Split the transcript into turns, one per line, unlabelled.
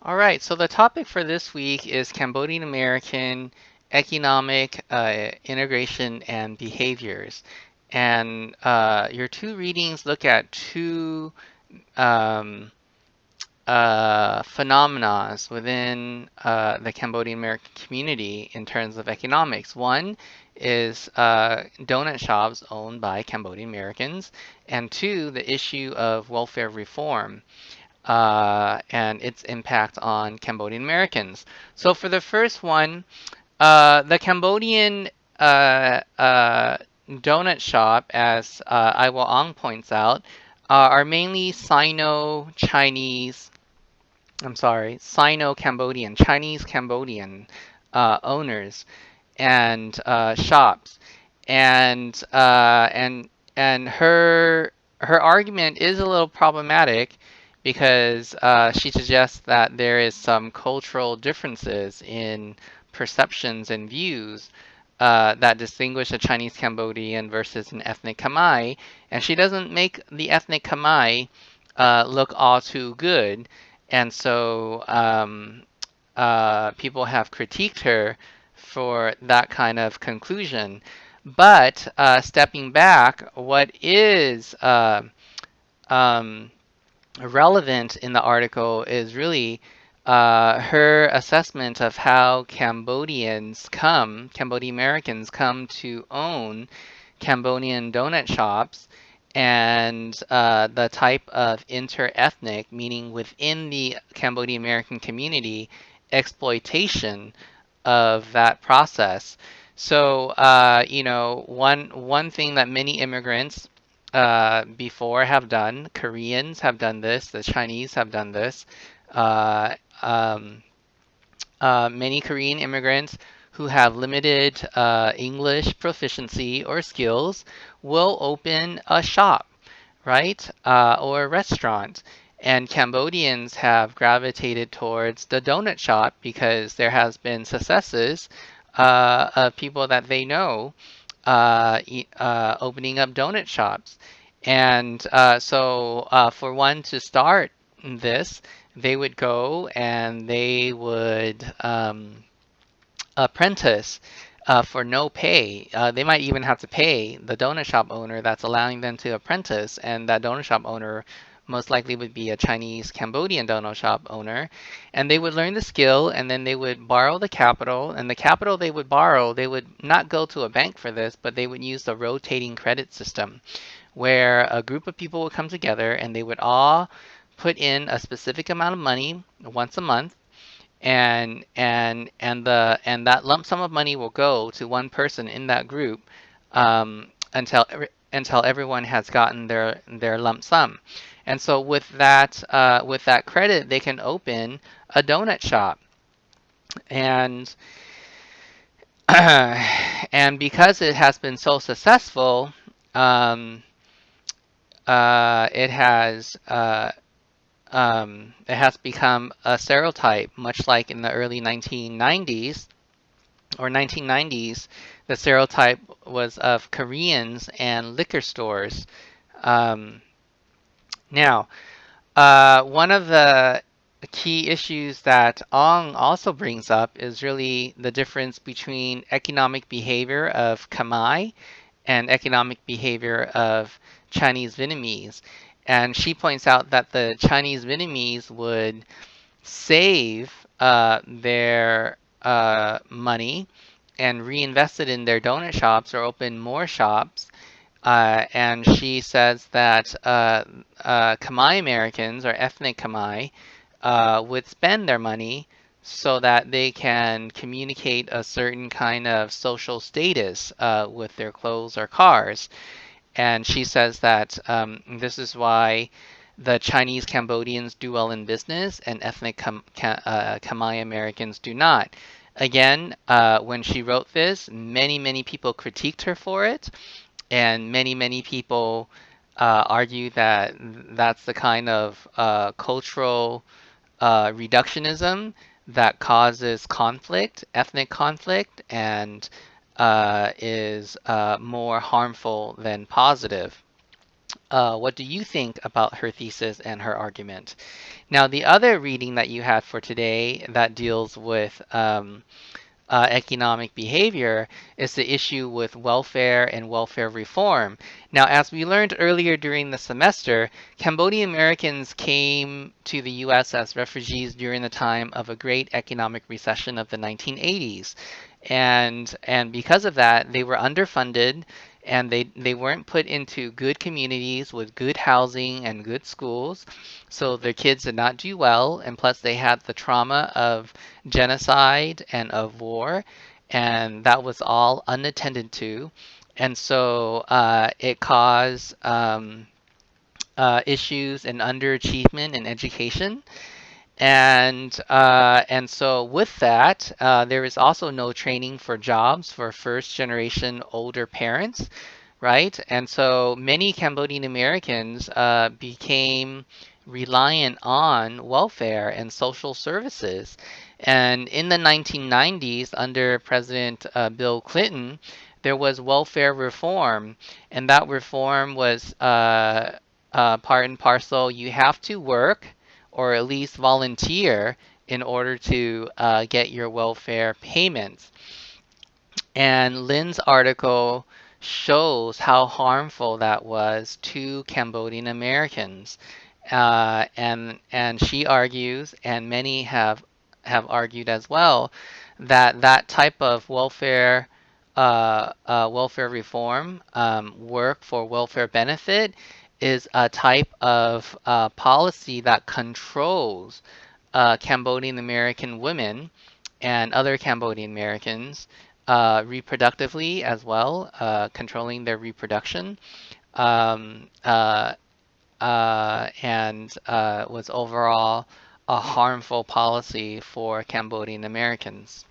All right, so the topic for this week is Cambodian American economic integration and behaviors. And your two readings look at two um, phenomena within the Cambodian American community in terms of economics. One is donut shops owned by Cambodian Americans, and two, the issue of welfare reform and its impact on Cambodian Americans. So for the first one, the Cambodian donut shop, as Iwa Ong points out, are mainly Sino-Chinese, I'm sorry, Sino-Cambodian, Chinese-Cambodian owners and shops. And uh, and and her argument is a little problematic because she suggests that there is some cultural differences in perceptions and views that distinguish a Chinese Cambodian versus an ethnic Khmer, and she doesn't make the ethnic Khmer look all too good, and so people have critiqued her for that kind of conclusion. But stepping back, what is um, relevant in the article is really her assessment of how Cambodian Americans come to own Cambodian donut shops and the type of inter-ethnic, meaning within the Cambodian American community, exploitation of that process. So, one thing that many immigrants before have done, Koreans have done this, the Chinese have done this. Uh, um, Many Korean immigrants who have limited English proficiency or skills will open a shop, right? Or a restaurant. And Cambodians have gravitated towards the donut shop because there has been successes of people that they know opening up donut shops. And for one to start this, they would go and they would apprentice for no pay. They might even have to pay the donut shop owner that's allowing them to apprentice, and that donut shop owner most likely would be a Chinese Cambodian donut shop owner. And they would learn the skill, and then they would borrow the capital. And the capital they would borrow, they would not go to a bank for this, but they would use the rotating credit system, where a group of people would come together and they would all put in a specific amount of money once a month, and that lump sum of money will go to one person in that group until everyone has gotten their lump sum. And so with that credit, they can open a donut shop. And and because it has been so successful, um, it has it has become a stereotype, much like in the early 1990s or 1990s, the stereotype was of Koreans and liquor stores. Um, Now, one of the key issues that Ong also brings up is really the difference between economic behavior of Khmer and economic behavior of Chinese Vietnamese. And she points out that the Chinese Vietnamese would save their money and reinvest it in their donut shops or open more shops. And she says that Khmer Americans or ethnic Khmer would spend their money so that they can communicate a certain kind of social status with their clothes or cars. And she says that this is why the Chinese Cambodians do well in business and ethnic Khmer Americans do not. Again, when she wrote this, many people critiqued her for it, and many people argue that that's the kind of cultural reductionism that causes conflict, ethnic conflict, and is more harmful than positive. What do you think about her thesis and her argument? Now, the other reading that you had for today that deals with economic behavior is the issue with welfare and welfare reform. Now, as we learned earlier during the semester, Cambodian Americans came to the US as refugees during the time of a great economic recession of the 1980s. And because of that, they were underfunded and they weren't put into good communities with good housing and good schools. So their kids did not do well, and plus they had the trauma of genocide and of war, and that was all unattended to. And so it caused issues and underachievement in education. And so with that, there is also no training for jobs for first generation older parents, right? And so many Cambodian Americans became reliant on welfare and social services. And in the 1990s, under President Bill Clinton, there was welfare reform, and that reform was part and parcel. You have to work or at least volunteer in order to get your welfare payments. And Lynn's article shows how harmful that was to Cambodian Americans. And she argues, and many have argued as well, that that type of welfare reform, work for welfare benefit, is a type of policy that controls Cambodian American women and other Cambodian Americans reproductively as well, controlling their reproduction, um, uh, and was overall a harmful policy for Cambodian Americans.